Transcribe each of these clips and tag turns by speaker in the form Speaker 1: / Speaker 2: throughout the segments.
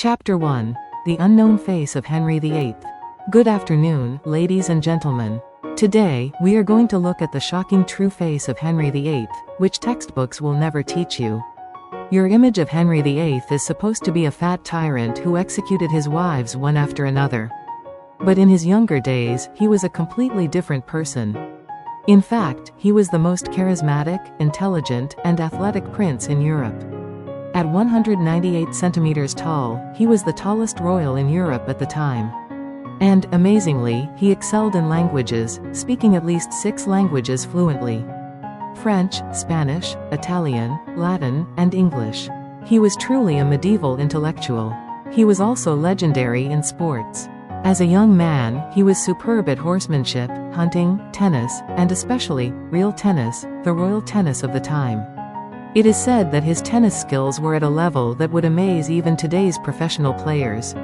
Speaker 1: Chapter 1. The Unknown Face of Henry VIII. Good afternoon, ladies and gentlemen. Today, we are going to look at the shocking true face of Henry VIII, which textbooks will never teach you. Your image of Henry VIII is supposed to be a fat tyrant who executed his wives one after another. But in his younger days, he was a completely different person. In fact, he was the most charismatic, intelligent, and athletic prince in Europe. At 198 centimeters tall, he was the tallest royal in Europe at the time. And, amazingly, he excelled in languages, speaking at least 6 languages fluently: French, Spanish, Italian, Latin, and English. He was truly a medieval intellectual. He was also legendary in sports. As a young man, he was superb at horsemanship, hunting, tennis, and especially, real tennis, the royal tennis of the time. It is said that his tennis skills were at a level that would amaze even today's professional players.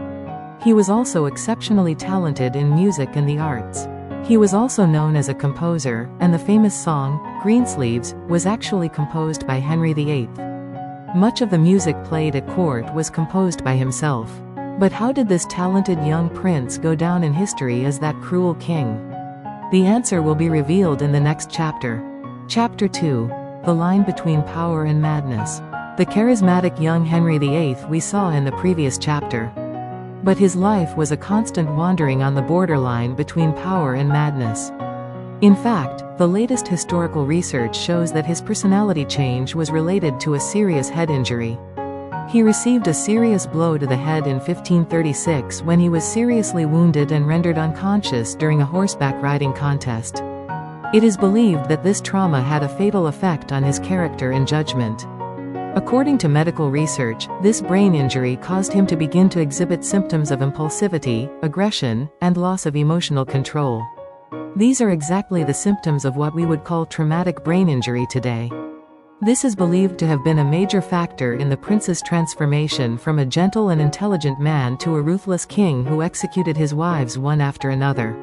Speaker 1: He was also exceptionally talented in music and the arts. He was also known as a composer, and the famous song, Greensleeves, was actually composed by Henry VIII. Much of the music played at court was composed by himself. But how did this talented young prince go down in history as that cruel king? The answer will be revealed in the next chapter. Chapter 2. The Line Between Power and Madness. The charismatic young Henry VIII we saw in the previous chapter. But his life was a constant wandering on the borderline between power and madness. In fact, the latest historical research shows that his personality change was related to a serious head injury. He received a serious blow to the head in 1536 when he was seriously wounded and rendered unconscious during a horseback riding contest. It is believed that this trauma had a fatal effect on his character and judgment. According to medical research, this brain injury caused him to begin to exhibit symptoms of impulsivity, aggression, and loss of emotional control. These are exactly the symptoms of what we would call traumatic brain injury today. This is believed to have been a major factor in the prince's transformation from a gentle and intelligent man to a ruthless king who executed his wives one after another.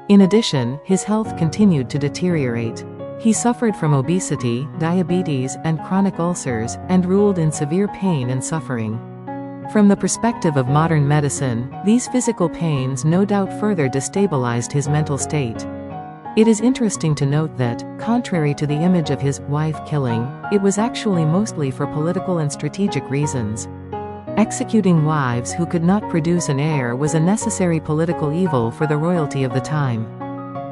Speaker 1: In addition, his health continued to deteriorate. He suffered from obesity, diabetes, and chronic ulcers, and ruled in severe pain and suffering. From the perspective of modern medicine, these physical pains no doubt further destabilized his mental state. It is interesting to note that, contrary to the image of his wife killing, it was actually mostly for political and strategic reasons. Executing wives who could not produce an heir was a necessary political evil for the royalty of the time.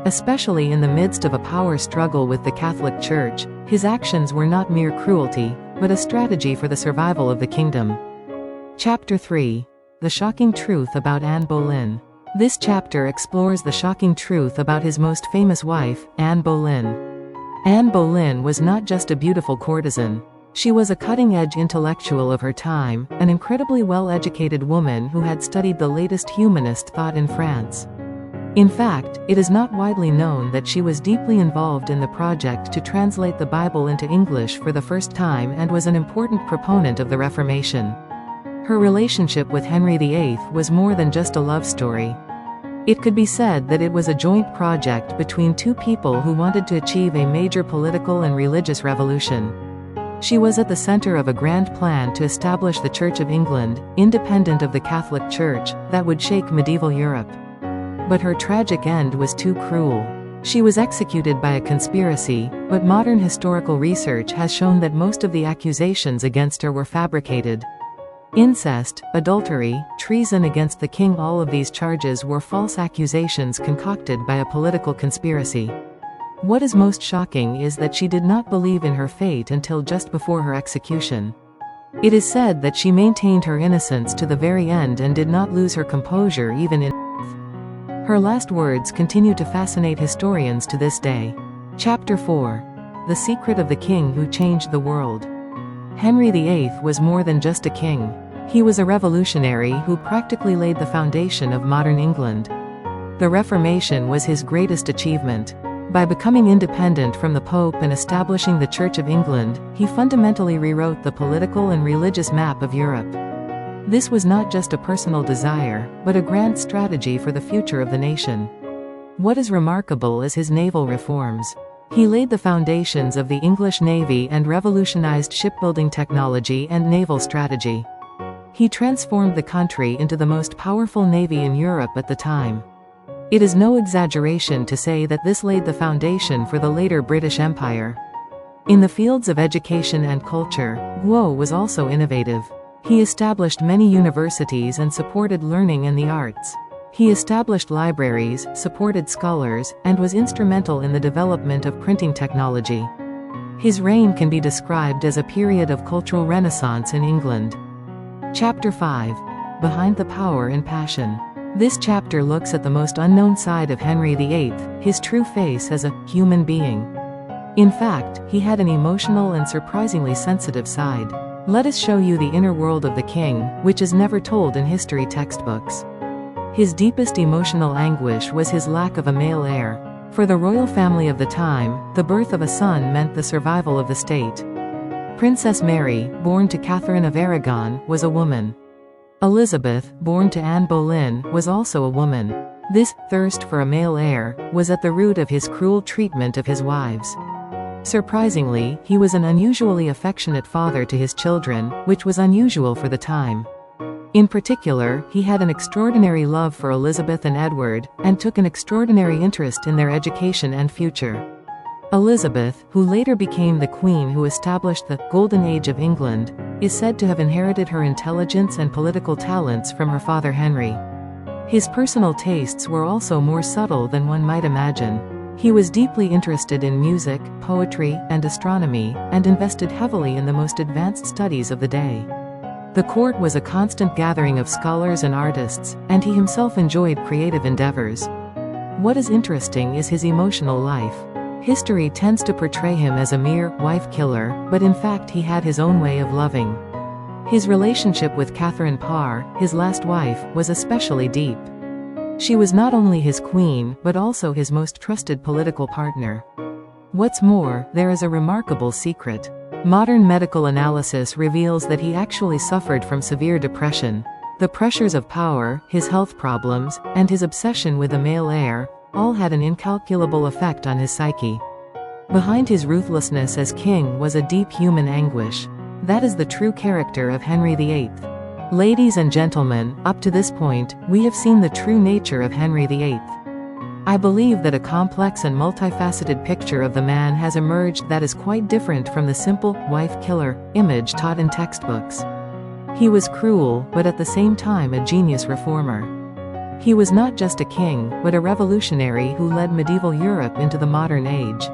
Speaker 1: Especially in the midst of a power struggle with the Catholic Church, his actions were not mere cruelty, but a strategy for the survival of the kingdom. Chapter 3. The Shocking Truth About Anne Boleyn. This chapter explores the shocking truth about his most famous wife, Anne Boleyn. Anne Boleyn was not just a beautiful courtesan. She was a cutting-edge intellectual of her time, an incredibly well-educated woman who had studied the latest humanist thought in France. In fact, it is not widely known that she was deeply involved in the project to translate the Bible into English for the first time and was an important proponent of the Reformation. Her relationship with Henry VIII was more than just a love story. It could be said that it was a joint project between two people who wanted to achieve a major political and religious revolution. She was at the center of a grand plan to establish the Church of England, independent of the Catholic Church, that would shake medieval Europe. But her tragic end was too cruel. She was executed by a conspiracy, but modern historical research has shown that most of the accusations against her were fabricated. Incest, adultery, treason against the king, all of these charges were false accusations concocted by a political conspiracy. What is most shocking is that she did not believe in her fate until just before her execution. It is said that she maintained her innocence to the very end and did not lose her composure even in death. Her last words continue to fascinate historians to this day. Chapter 4. The Secret of the King Who Changed the World. Henry VIII was more than just a king. He was a revolutionary who practically laid the foundation of modern England. The Reformation was his greatest achievement. By becoming independent from the Pope and establishing the Church of England, he fundamentally rewrote the political and religious map of Europe. This was not just a personal desire, but a grand strategy for the future of the nation. What is remarkable is his naval reforms. He laid the foundations of the English Navy and revolutionized shipbuilding technology and naval strategy. He transformed the country into the most powerful navy in Europe at the time. It is no exaggeration to say that this laid the foundation for the later British Empire. In the fields of education and culture, Guo was also innovative. He established many universities and supported learning and the arts. He established libraries, supported scholars, and was instrumental in the development of printing technology. His reign can be described as a period of cultural renaissance in England. Chapter 5. Behind the Power and Passion. This chapter looks at the most unknown side of Henry VIII, his true face as a human being. In fact, he had an emotional and surprisingly sensitive side. Let us show you the inner world of the king, which is never told in history textbooks. His deepest emotional anguish was his lack of a male heir. For the royal family of the time, the birth of a son meant the survival of the state. Princess Mary, born to Catherine of Aragon, was a woman. Elizabeth, born to Anne Boleyn, was also a woman. This thirst for a male heir was at the root of his cruel treatment of his wives. Surprisingly, he was an unusually affectionate father to his children, which was unusual for the time. In particular, he had an extraordinary love for Elizabeth and Edward, and took an extraordinary interest in their education and future. Elizabeth, who later became the queen who established the Golden Age of England, is said to have inherited her intelligence and political talents from her father Henry. His personal tastes were also more subtle than one might imagine. He was deeply interested in music, poetry, and astronomy, and invested heavily in the most advanced studies of the day. The court was a constant gathering of scholars and artists, and he himself enjoyed creative endeavors. What is interesting is his emotional life. History tends to portray him as a mere wife killer, but in fact he had his own way of loving. His relationship with Catherine Parr, his last wife, was especially deep. She was not only his queen, but also his most trusted political partner. What's more, there is a remarkable secret. Modern medical analysis reveals that he actually suffered from severe depression. The pressures of power, his health problems, and his obsession with a male heir, all had an incalculable effect on his psyche. Behind his ruthlessness as king was a deep human anguish. That is the true character of Henry VIII. Ladies and gentlemen, up to this point, we have seen the true nature of Henry VIII. I believe that a complex and multifaceted picture of the man has emerged that is quite different from the simple, wife-killer, image taught in textbooks. He was cruel, but at the same time a genius reformer. He was not just a king, but a revolutionary who led medieval Europe into the modern age.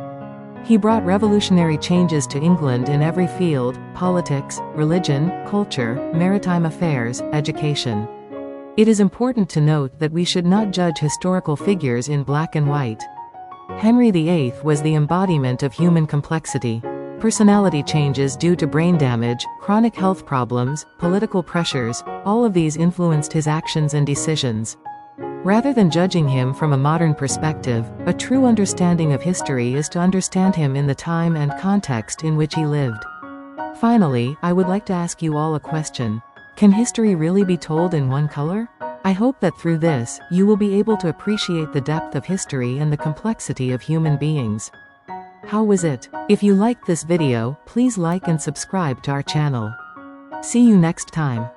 Speaker 1: He brought revolutionary changes to England in every field: politics, religion, culture, maritime affairs, education. It is important to note that we should not judge historical figures in black and white. Henry VIII was the embodiment of human complexity. Personality changes due to brain damage, chronic health problems, political pressures, all of these influenced his actions and decisions. Rather than judging him from a modern perspective, a true understanding of history is to understand him in the time and context in which he lived. Finally, I would like to ask you all a question. Can history really be told in one color? I hope that through this, you will be able to appreciate the depth of history and the complexity of human beings. How was it? If you liked this video, please like and subscribe to our channel. See you next time.